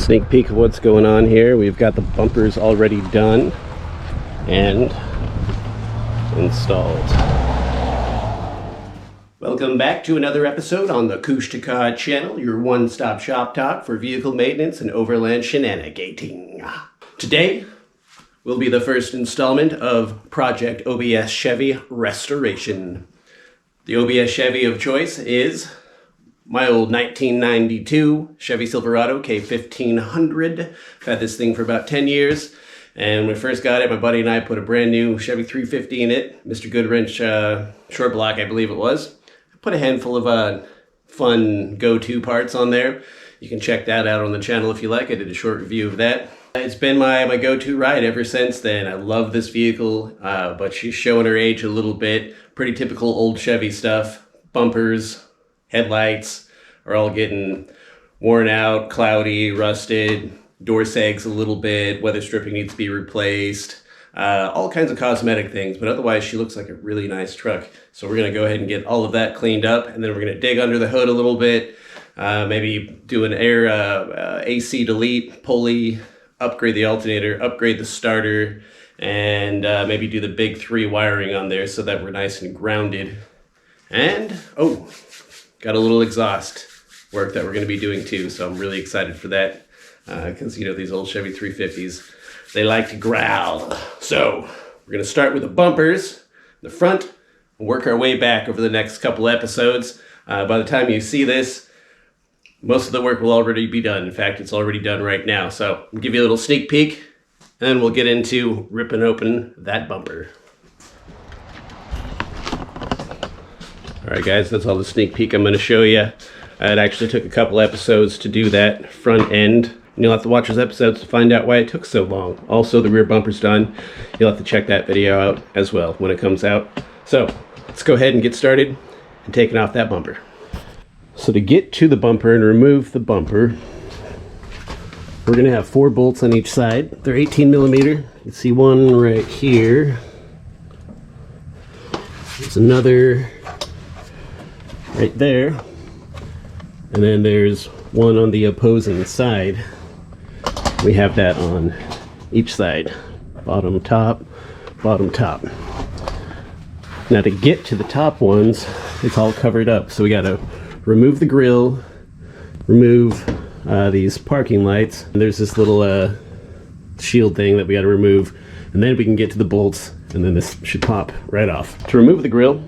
Sneak peek of what's going on here. We've got the bumpers already done and installed. Welcome back to another episode on the Kushtikad channel, your one-stop shop talk for vehicle maintenance and overland shenanigating. Today will be the first installment of Project OBS Chevy Restoration. The OBS Chevy of choice is my old 1992 Chevy Silverado K1500. I've had this thing for about 10 years. And when we first got it, my buddy and I put a brand new Chevy 350 in it. Mr. Goodwrench short block, I believe it was. I put a handful of fun go-to parts on there. You can check that out on the channel if you like. I did a short review of that. It's been my go-to ride ever since then. I love this vehicle, but she's showing her age a little bit. Pretty typical old Chevy stuff. Bumpers, headlights are all getting worn out, cloudy, rusted, door sags a little bit, weather stripping needs to be replaced, all kinds of cosmetic things, but otherwise she looks like a really nice truck. So we're going to go ahead and get all of that cleaned up, and then we're going to dig under the hood a little bit, maybe do an AC delete, pulley, upgrade the alternator, upgrade the starter, and maybe do the big 3 wiring on there so that we're nice and grounded. And, oh, got a little exhaust work that we're going to be doing too, so I'm really excited for that because, you know, these old Chevy 350s, they like to growl. So we're going to start with the bumpers, the front, and work our way back over the next couple episodes. By the time you see this, most of the work will already be done. In fact, it's already done right now. So I'll give you a little sneak peek, and then we'll get into ripping open that bumper. Alright guys, that's all the sneak peek I'm going to show you. It actually took a couple episodes to do that front end. And you'll have to watch those episodes to find out why it took so long. Also, the rear bumper's done. You'll have to check that video out as well when it comes out. So, let's go ahead and get started and taking off that bumper. So to get to the bumper and remove the bumper, we're going to have 4 bolts on each side. They're 18 millimeter. You can see one right here. There's another right there, and then there's one on the opposing side. We have that on each side, bottom, top, bottom, top. Now to get to the top ones, it's all covered up, so we got to remove the grill, remove these parking lights, and there's this little shield thing that we got to remove, and then we can get to the bolts, and then this should pop right off. To remove the grill,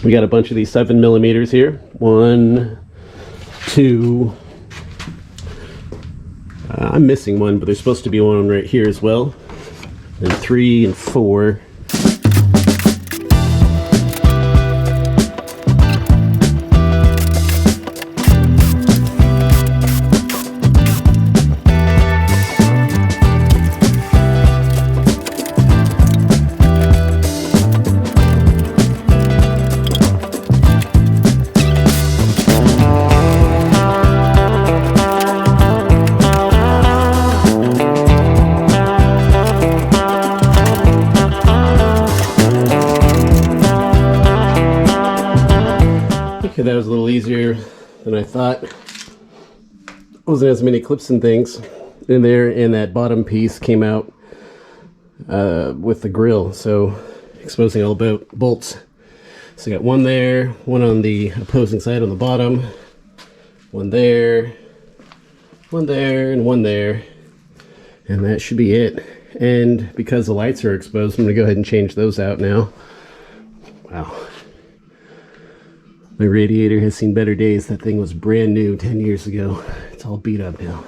we got a bunch of these 7 millimeters here. 1, 2. I'm missing one, but there's supposed to be one right here as well. And 3 and 4. Okay, that was a little easier than I thought. Wasn't as many clips and things in there, and that bottom piece came out with the grill, so exposing all the bolts. So I got one there, one on the opposing side on the bottom, one there, and one there, and that should be it. And because the lights are exposed, I'm going to go ahead and change those out now. Wow. My radiator has seen better days. That thing was brand new 10 years ago. It's all beat up now.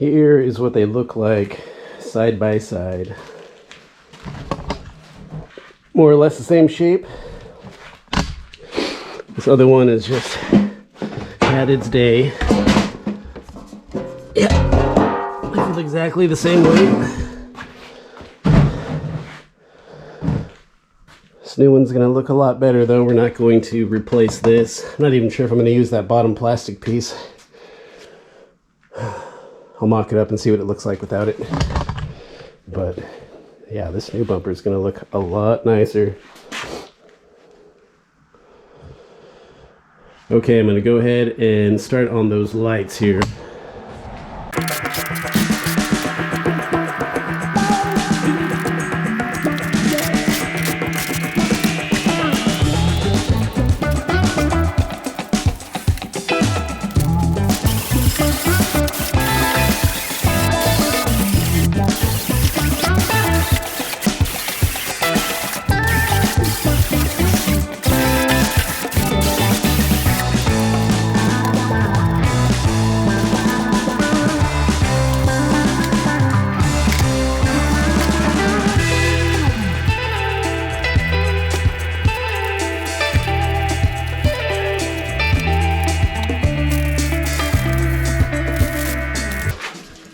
Here is what they look like side by side. More or less the same shape. This other one is just had its day. Yeah, this is exactly the same way. This new one's gonna look a lot better though. We're not going to replace this. I'm not even sure if I'm gonna use that bottom plastic piece. I'll mock it up and see what it looks like without it. But yeah, this new bumper is gonna look a lot nicer. Okay, I'm gonna go ahead and start on those lights here.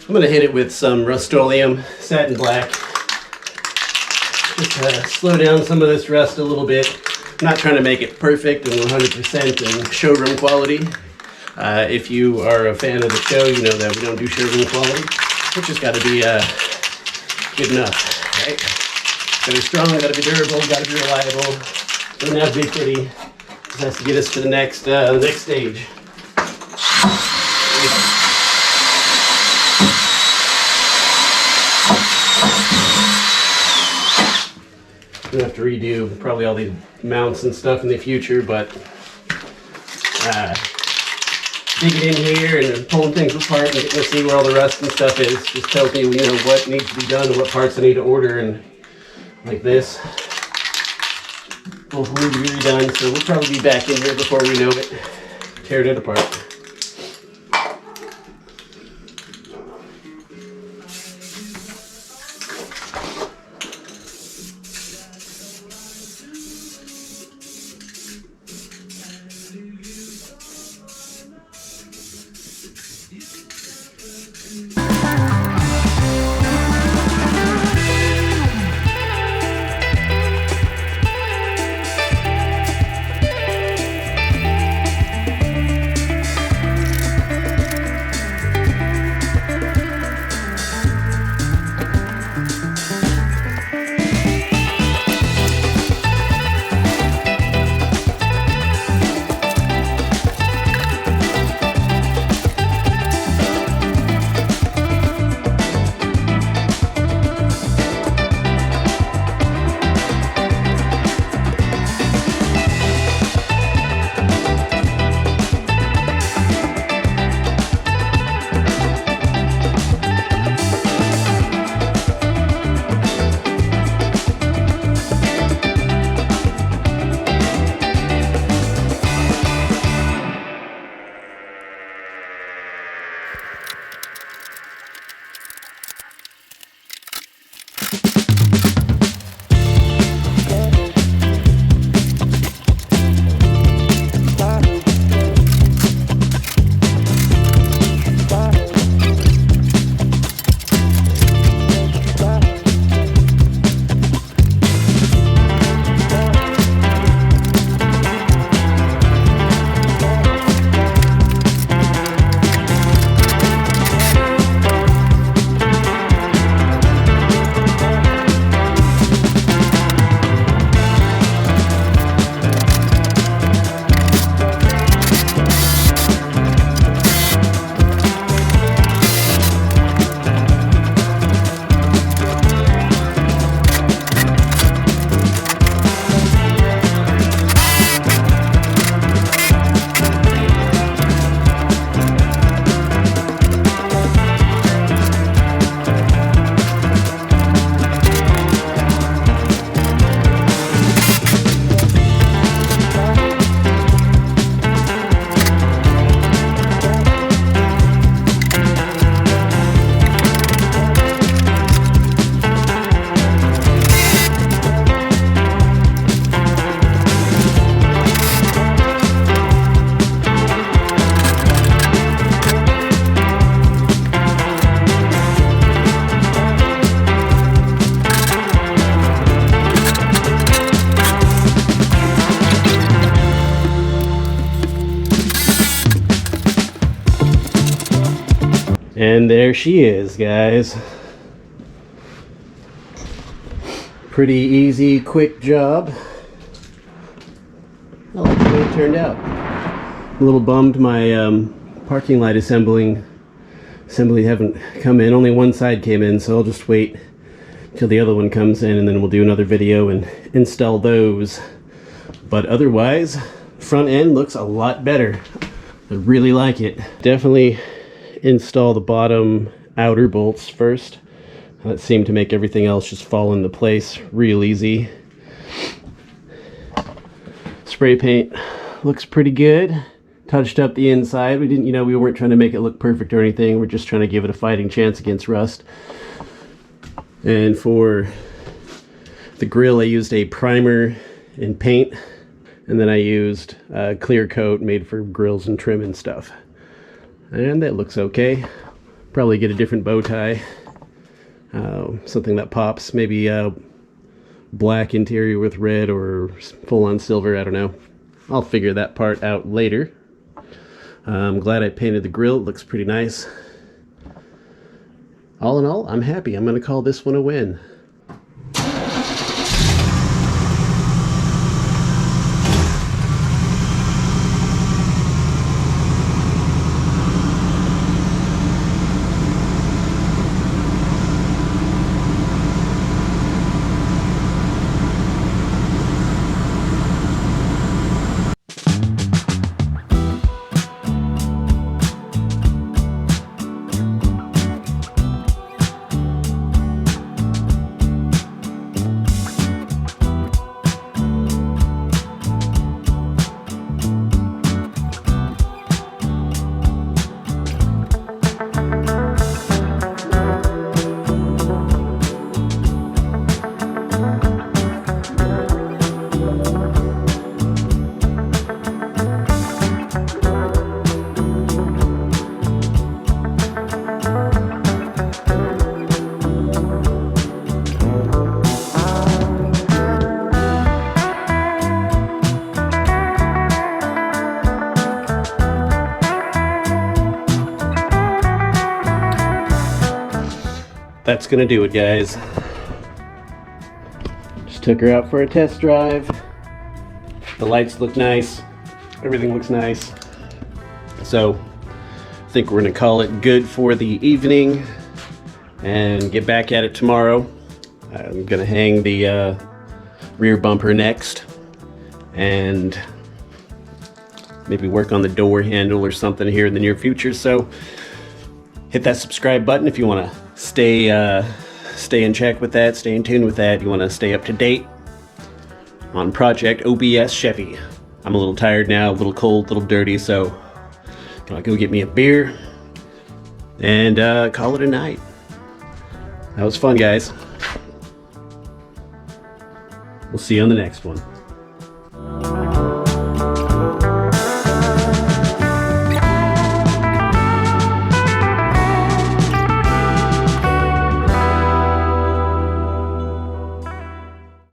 I'm going to hit it with some Rust-Oleum Satin Black. Just slow down some of this rust a little bit. I'm not trying to make it perfect and 100% in showroom quality. If you are a fan of the show, you know that we don't do showroom quality. It's just got to be good enough, right? Got to be strong, got to be durable, got to be reliable. Doesn't have to be pretty. Just has to get us to the next stage. I'm gonna have to redo probably all these mounts and stuff in the future, but digging in here and pulling things apart and getting to see where all the rust and stuff is just tells me, you know, what needs to be done and what parts I need to order, and like this. Both need to be redone, so we'll probably be back in here before we know it, tearing it apart. And there she is, guys. Pretty easy, quick job. I like the way it turned out. A little bummed my parking light assembly haven't come in. Only one side came in, so I'll just wait till the other one comes in and then we'll do another video and install those. But otherwise, front end looks a lot better. I really like it. Definitely install the bottom outer bolts first. That seemed to make everything else just fall into place real easy. Spray paint looks pretty good. Touched up the inside. We didn't, we weren't trying to make it look perfect or anything. We're just trying to give it a fighting chance against rust. And for the grill, I used a primer and paint, and then I used a clear coat made for grills and trim and stuff. And that looks okay. Probably get a different bow tie, something that pops, maybe black interior with red or full-on silver. I don't know. I'll figure that part out later. I'm glad I painted the grill. It looks pretty nice. All in all, I'm happy. I'm going to call this one a win. That's gonna do it, guys. Just took her out for a test drive. The lights look nice. Everything looks nice. So I think we're gonna call it good for the evening and get back at it tomorrow. I'm gonna hang the rear bumper next and maybe work on the door handle or something here in the near future. So hit that subscribe button if you want to stay in check with that, stay in tune with that. You want to stay up to date on Project OBS Chevy. I'm a little tired now, a little cold, a little dirty, so gonna go get me a beer and call it a night. That was fun, guys. We'll see you on the next one.